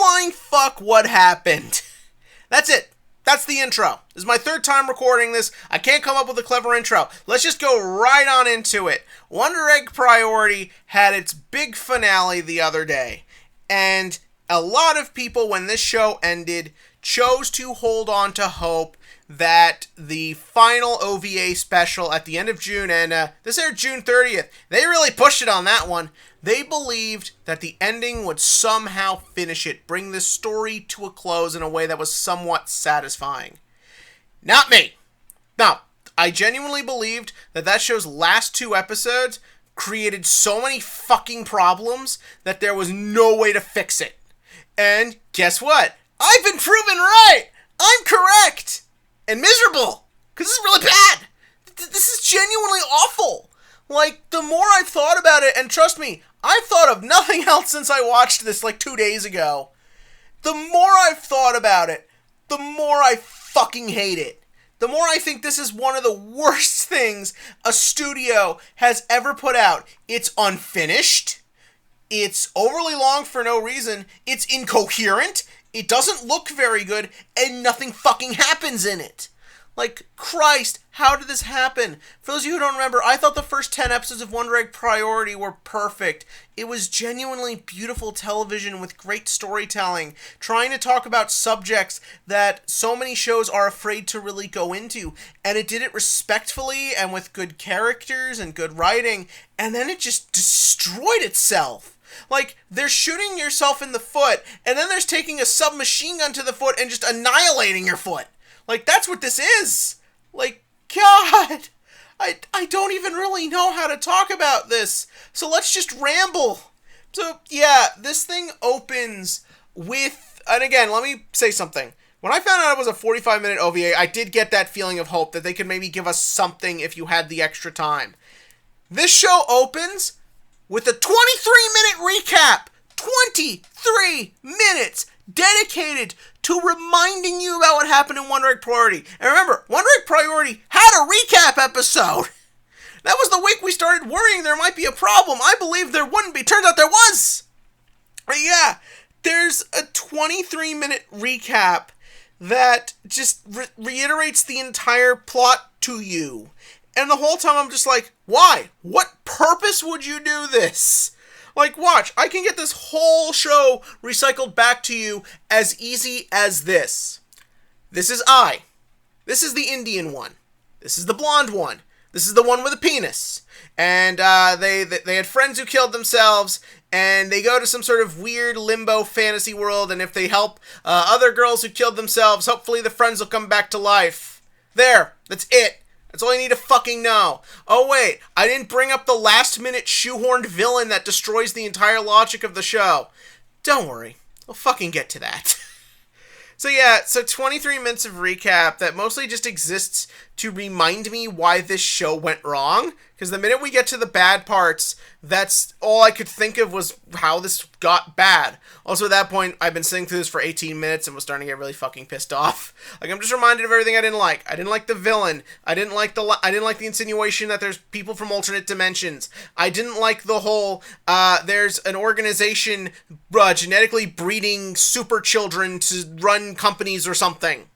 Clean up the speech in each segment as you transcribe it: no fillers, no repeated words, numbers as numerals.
flying fuck what happened? That's it. That's the intro. This is my third time recording this. I can't come up with a clever intro. Let's just go right on into it. Wonder Egg Priority had its big finale the other day. And a lot of people, when this show ended, chose to hold on to hope that the final OVA special at the end of June, and this aired June 30th, they really pushed it on that one. They believed that the ending would somehow finish it, bring this story to a close in a way that was somewhat satisfying. Not me. No, I genuinely believed that that show's last two episodes created so many fucking problems that there was no way to fix it. And guess what? I've been proven right! I'm correct! And miserable! Because this is really bad! This is genuinely awful! Like, the more I've thought about it, and trust me, I've thought of nothing else since I watched this like 2 days ago. The more I've thought about it, the more I fucking hate it. The more I think this is one of the worst things a studio has ever put out. It's unfinished. It's overly long for no reason. It's incoherent. It doesn't look very good, and nothing fucking happens in it. Like, Christ, how did this happen? For those of you who don't remember, I thought the first 10 episodes of Wonder Egg Priority were perfect. It was genuinely beautiful television with great storytelling, trying to talk about subjects that so many shows are afraid to really go into, and it did it respectfully and with good characters and good writing, and then it just destroyed itself. Like, there's shooting yourself in the foot, and then there's taking a submachine gun to the foot and just annihilating your foot. Like, that's what this is. Like, God, I don't even really know how to talk about this. So let's just ramble. So, yeah, this thing opens with, and again, let me say something. When I found out it was a 45-minute OVA, I did get that feeling of hope that they could maybe give us something if you had the extra time. This show opens with a 23-minute recap. 23 minutes dedicated to reminding you about what happened in Wonder Egg Priority. And remember, Wonder Egg Priority had a recap episode. That was the week we started worrying there might be a problem. I believed there wouldn't be. Turns out there was. But yeah, there's a 23-minute recap that just reiterates the entire plot to you. And the whole time I'm just like, why? What purpose would you do this? Like, watch, I can get this whole show recycled back to you as easy as this. This is I. This is the Indian one. This is the blonde one. This is the one with a penis. And they had friends who killed themselves, and they go to some sort of weird limbo fantasy world, and if they help other girls who killed themselves, hopefully the friends will come back to life. There. That's it. That's all you need to fucking know. Oh wait, I didn't bring up the last-minute shoehorned villain that destroys the entire logic of the show. Don't worry, we'll fucking get to that. So yeah, 23 minutes of recap that mostly just exists to remind me why this show went wrong. Because the minute we get to the bad parts, that's all I could think of was how this got bad. Also at that point, I've been sitting through this for 18 minutes and was starting to get really fucking pissed off. Like, I'm just reminded of everything I didn't like. I didn't like the villain. I didn't like the insinuation that there's people from alternate dimensions. I didn't like the whole, there's an organization genetically breeding super children to run companies or something.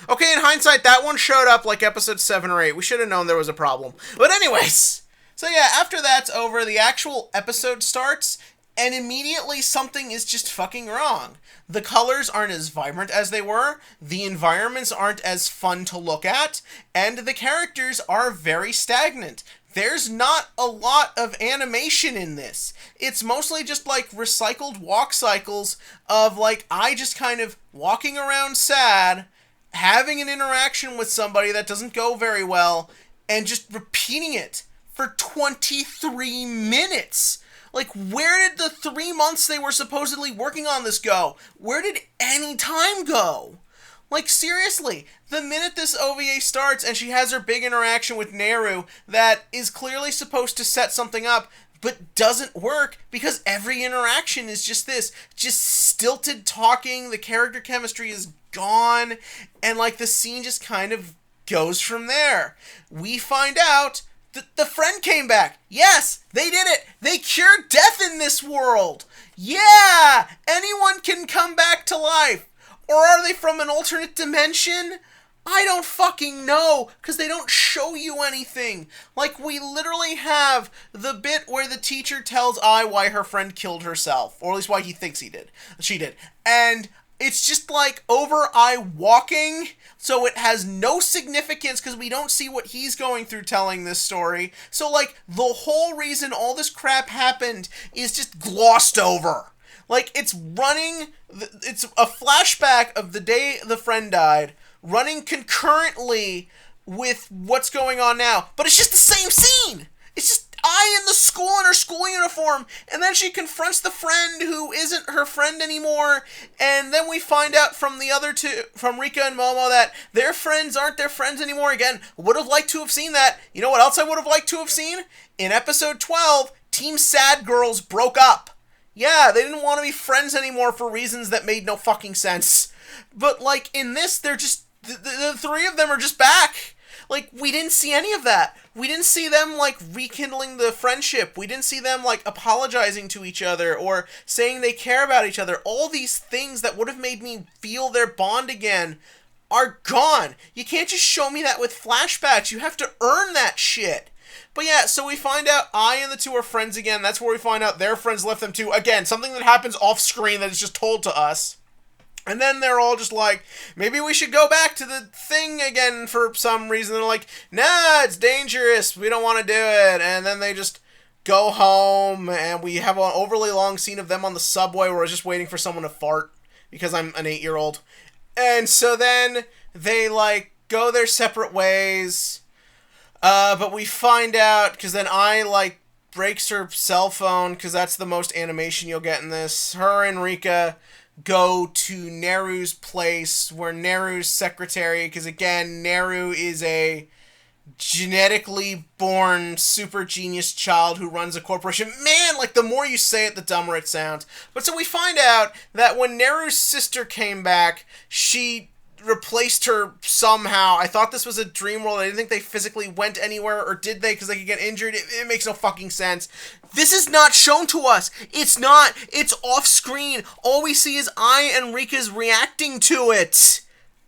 Okay, in hindsight, that one showed up like episode 7 or 8. We should have known there was a problem. But anyways, so yeah, after that's over, the actual episode starts, and immediately something is just fucking wrong. The colors aren't as vibrant as they were, the environments aren't as fun to look at, and the characters are very stagnant. There's not a lot of animation in this. It's mostly just like recycled walk cycles of like I just kind of walking around sad, having an interaction with somebody that doesn't go very well, and just repeating it for 23 minutes. Like, where did the 3 months they were supposedly working on this go? Where did any time go? Like, seriously, the minute this OVA starts and she has her big interaction with Nehru that is clearly supposed to set something up, but doesn't work because every interaction is just this, just stilted talking, the character chemistry is gone, and like the scene just kind of goes from there. We find out that the friend came back. Yes, they did it. They cured death in this world. Yeah, anyone can come back to life? Or are they from an alternate dimension? I don't fucking know, because they don't show you anything. Like, we literally have the bit where the teacher tells I why her friend killed herself, or at least why he thinks she did. And it's just like over I walking, so it has no significance because we don't see what he's going through telling this story. So, like, the whole reason all this crap happened is just glossed over. Like, it's a flashback of the day the friend died, running concurrently with what's going on now. But it's just the same scene. It's just I in the school in her school uniform, and then she confronts the friend who isn't her friend anymore, and then we find out from the other two, from Rika and Momo, that their friends aren't their friends anymore. Again, would have liked to have seen that. You know what else I would have liked to have seen? In episode 12, Team Sad Girls broke up. Yeah, they didn't want to be friends anymore for reasons that made no fucking sense. But, like, in this, they're just... The three of them are just back. Like, we didn't see any of that. We didn't see them, like, rekindling the friendship. We didn't see them, like, apologizing to each other or saying they care about each other. All these things that would have made me feel their bond again are gone. You can't just show me that with flashbacks. You have to earn that shit. But yeah, so we find out I and the two are friends again. That's where we find out their friends left them too. Again, something that happens off screen that is just told to us. And then they're all just like, maybe we should go back to the thing again for some reason. They're like, nah, it's dangerous. We don't want to do it. And then they just go home, and we have an overly long scene of them on the subway where I was just waiting for someone to fart because I'm an 8-year-old. And so then they, like, go their separate ways. But we find out, because then I, like, breaks her cell phone, because that's the most animation you'll get in this. Her and Rika go to Neru's place, where Neru's secretary, because again, Neru is a genetically born super genius child who runs a corporation. Man, like, the more you say it, the dumber it sounds. But so we find out that when Neru's sister came back, she replaced her somehow. I thought this was a dream world. I didn't think they physically went anywhere, or did they? Because they could get injured. It makes no fucking sense. This is not shown to us. It's not. It's off screen. All we see is I and Rika's reacting to it.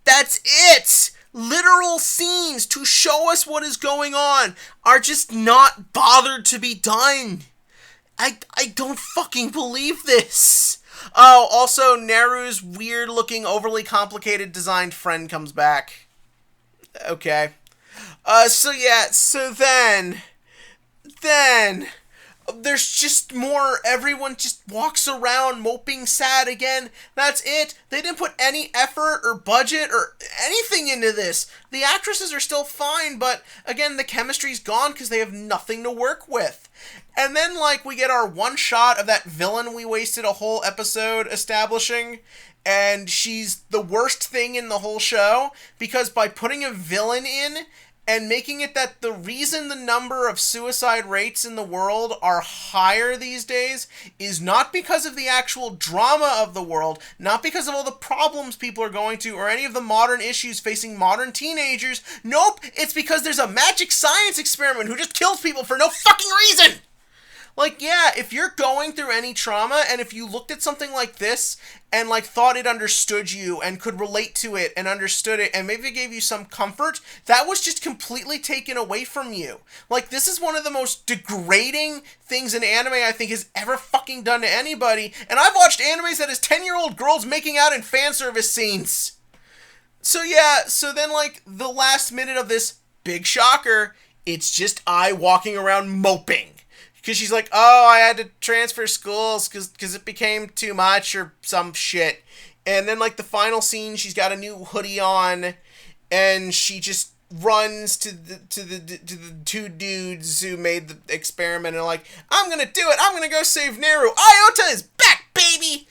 That's it. Literal scenes to show us what is going on are just not bothered to be done. I don't fucking believe this. Oh, also, Neru's weird-looking, overly complicated designed friend comes back. Okay. So then, there's just more, everyone just walks around moping sad again. That's it. They didn't put any effort or budget or anything into this. The actresses are still fine, but again, the chemistry's gone because they have nothing to work with. And then, like, we get our one shot of that villain we wasted a whole episode establishing, and she's the worst thing in the whole show, because by putting a villain in and making it that the reason the number of suicide rates in the world are higher these days is not because of the actual drama of the world, not because of all the problems people are going to, or any of the modern issues facing modern teenagers. Nope, it's because there's a magic science experiment who just kills people for no fucking reason! Like, yeah, if you're going through any trauma, and if you looked at something like this, and, like, thought it understood you, and could relate to it, and understood it, and maybe it gave you some comfort, that was just completely taken away from you. Like, this is one of the most degrading things an anime, I think, has ever fucking done to anybody, and I've watched animes that has 10-year-old girls making out in fan service scenes. So yeah, so then, like, the last minute of this big shocker, it's just I walking around moping. Because she's like, oh, I had to transfer schools because it became too much or some shit. And then, like, the final scene, she's got a new hoodie on, and she just runs to the two dudes who made the experiment and are like, I'm gonna do it. I'm gonna go save Neru. Iota is back, baby!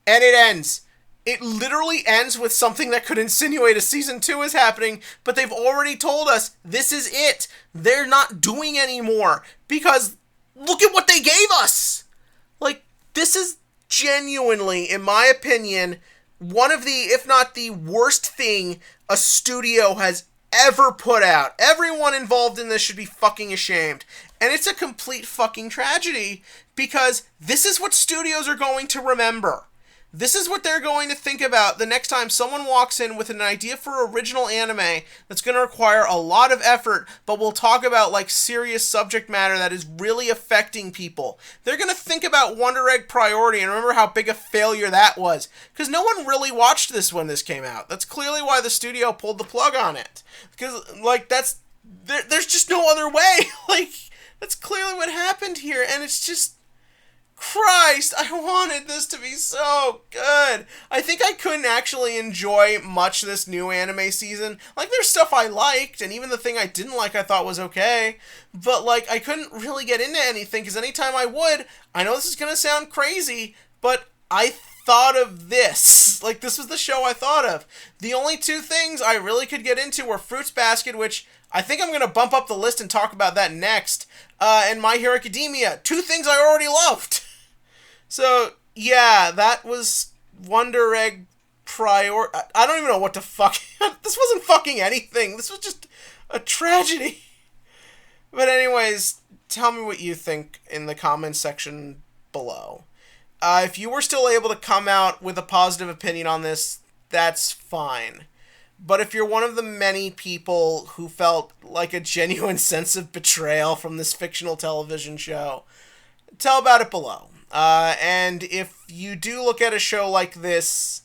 And it ends. It literally ends with something that could insinuate a season 2 is happening, but they've already told us this is it. They're not doing anymore because look at what they gave us! Like, this is genuinely, in my opinion, one of the, if not the worst thing a studio has ever put out. Everyone involved in this should be fucking ashamed. And it's a complete fucking tragedy, because this is what studios are going to remember. This is what they're going to think about the next time someone walks in with an idea for original anime that's going to require a lot of effort, but we'll talk about like serious subject matter that is really affecting people. They're going to think about Wonder Egg Priority and remember how big a failure that was. Because no one really watched this when this came out. That's clearly why the studio pulled the plug on it. Because, like, there's just no other way. Like, that's clearly what happened here, and it's just... Christ, I wanted this to be so good. I think I couldn't actually enjoy much this new anime season. Like, there's stuff I liked, and even the thing I didn't like I thought was okay. But, like, I couldn't really get into anything, because anytime I would, I know this is going to sound crazy, but I thought of this. Like, this was the show I thought of. The only two things I really could get into were Fruits Basket, which I think I'm going to bump up the list and talk about that next, and My Hero Academia. Two things I already loved. So, yeah, that was Wonder Egg Prior... I don't even know what to fuck... This wasn't fucking anything. This was just a tragedy. But anyways, tell me what you think in the comments section below. If you were still able to come out with a positive opinion on this, that's fine. But if you're one of the many people who felt like a genuine sense of betrayal from this fictional television show, tell about it below. And if you do look at a show like this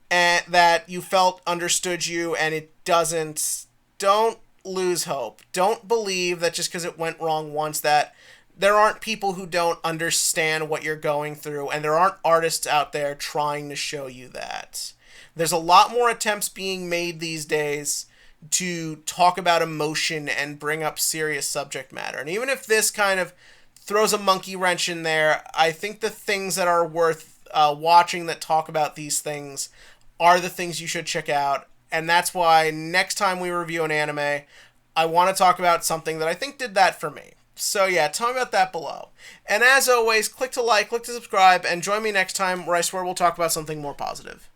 and that you felt understood you and it doesn't, don't lose hope. Don't believe that just because it went wrong once that there aren't people who don't understand what you're going through, and there aren't artists out there trying to show you that. There's a lot more attempts being made these days to talk about emotion and bring up serious subject matter. And even if this kind of throws a monkey wrench in there, I think the things that are worth watching that talk about these things are the things you should check out. And that's why next time we review an anime, I want to talk about something that I think did that for me. So yeah, tell me about that below. And as always, click to like, click to subscribe, and join me next time where I swear we'll talk about something more positive.